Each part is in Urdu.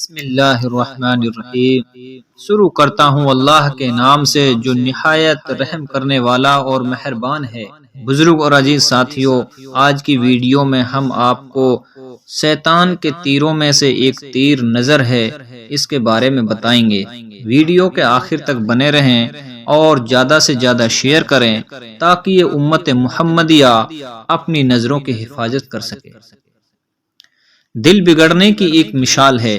بسم اللہ الرحمن الرحیم۔ شروع کرتا ہوں اللہ کے نام سے جو نہایت رحم کرنے والا اور مہربان ہے۔ بزرگ اور عزیز ساتھیوں، آج کی ویڈیو میں ہم آپ کو شیطان کے تیروں میں سے ایک تیر نظر ہے، اس کے بارے میں بتائیں گے۔ ویڈیو کے آخر تک بنے رہیں اور زیادہ سے زیادہ شیئر کریں تاکہ یہ امت محمدیہ اپنی نظروں کی حفاظت کر سکے۔ دل بگڑنے کی ایک مثال ہے،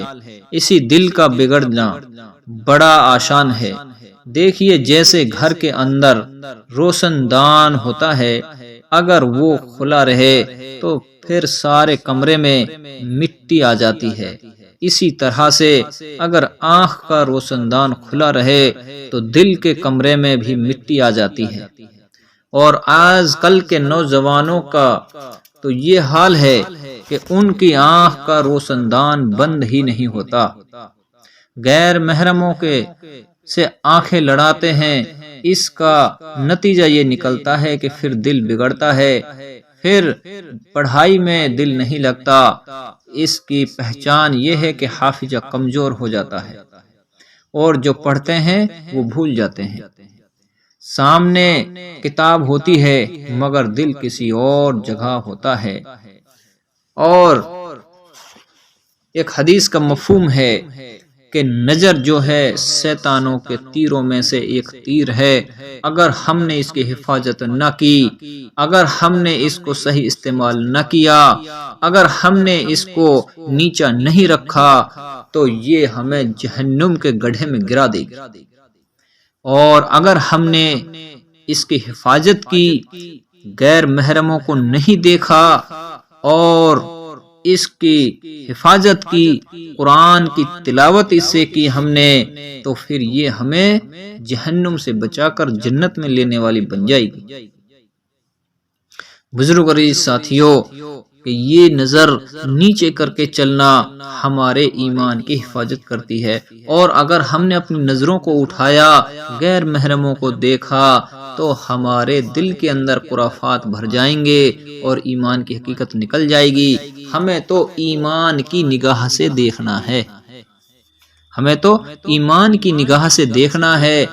اسی دل کا بگڑنا بڑا آسان ہے۔ دیکھیے جیسے گھر کے اندر روشن دان ہوتا ہے، اگر وہ کھلا رہے تو پھر سارے کمرے میں مٹی آ جاتی ہے۔ اسی طرح سے اگر آنکھ کا روشن دان کھلا رہے تو دل کے کمرے میں بھی مٹی آ جاتی ہے۔ اور آج کل کے نوجوانوں کا تو یہ حال ہے کہ ان کی آنکھ کا روشن دان بند ہی نہیں ہوتا۔ غیر محرموں کے سے آنکھیں لڑاتے ہیں، اس کا نتیجہ یہ نکلتا ہے کہ پھر دل بگڑتا ہے، پھر پڑھائی میں دل نہیں لگتا۔ اس کی پہچان یہ ہے کہ حافظہ کمزور ہو جاتا ہے اور جو پڑھتے ہیں وہ بھول جاتے ہیں۔ سامنے کتاب ہوتی ہے مگر دل کسی اور جگہ ہوتا ہے۔ اور ایک حدیث کا مفہوم ہے کہ نظر جو ہے شیطانوں کے تیروں میں سے ایک تیر ہے۔ اگر ہم نے اس کی حفاظت نہ کی، اگر ہم نے اس کو صحیح استعمال نہ کیا، اگر ہم نے اس کو نیچا نہیں رکھا تو یہ ہمیں جہنم کے گڑھے میں گرا دے گی۔ اور اگر ہم نے اس کی حفاظت کی، غیر محرموں کو نہیں دیکھا اور اس کی حفاظت کی، قرآن کی تلاوت اس سے کی ہم نے، تو پھر یہ ہمیں جہنم سے بچا کر جنت میں لینے والی بن جائے گی۔ بزرگ اور ساتھیوں، کہ یہ نظر نیچے کر کے چلنا ہمارے ایمان کی حفاظت کرتی ہے، اور اگر ہم نے اپنی نظروں کو اٹھایا، غیر محرموں کو دیکھا، تو ہمارے دل کے اندر خرافات بھر جائیں گے اور ایمان کی حقیقت نکل جائے گی۔ ہمیں تو ایمان کی نگاہ سے دیکھنا ہے، ہمیں تو ایمان کی نگاہ سے دیکھنا ہے،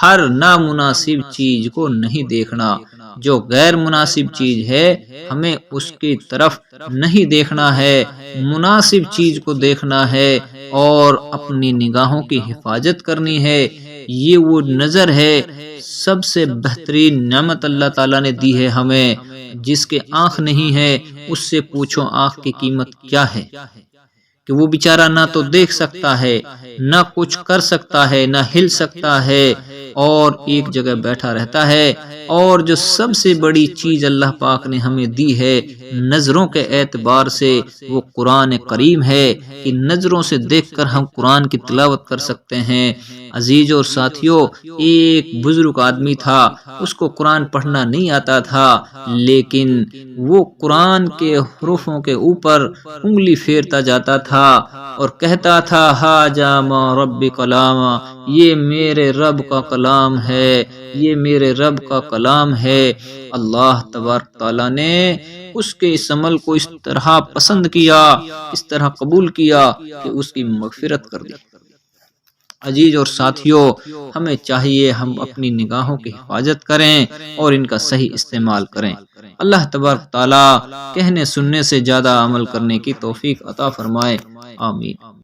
ہر نامناسب چیز کو نہیں دیکھنا۔ جو غیر مناسب چیز ہے ہمیں اس کی طرف نہیں دیکھنا ہے، مناسب چیز کو دیکھنا ہے اور اپنی نگاہوں کی حفاظت کرنی ہے۔ یہ وہ نظر ہے، سب سے بہترین نعمت اللہ تعالیٰ نے دی ہے ہمیں۔ جس کے آنکھ نہیں ہے اس سے پوچھو آنکھ کی قیمت کیا ہے، کہ وہ بیچارہ نہ تو دیکھ سکتا ہے، نہ کچھ کر سکتا ہے، نہ ہل سکتا ہے اور ایک جگہ بیٹھا رہتا ہے۔ اور جو سب سے بڑی چیز اللہ پاک نے ہمیں دی ہے نظروں کے اعتبار سے، وہ قرآن کریم ہے، کہ نظروں سے دیکھ کر ہم قرآن کی تلاوت کر سکتے ہیں۔ عزیز اور ساتھیوں، ایک بزرگ آدمی تھا، اس کو قرآن پڑھنا نہیں آتا تھا، لیکن وہ قرآن کے حروفوں کے اوپر انگلی پھیرتا جاتا تھا اور کہتا تھا ہاجا ما رب کلام، یہ میرے رب کا کلام ہے، یہ میرے رب کا کلام ہے۔ اللہ تبارک تعالیٰ نے اس کے اس عمل کو اس طرح پسند کیا، اس طرح قبول کیا کہ اس کی مغفرت کر دی۔ عزیز اور ساتھیوں، ہمیں چاہیے ہم اپنی نگاہوں کی حفاظت کریں اور ان کا صحیح استعمال کریں۔ اللہ تبارک تعالیٰ کہنے سننے سے زیادہ عمل کرنے کی توفیق عطا فرمائے، آمین۔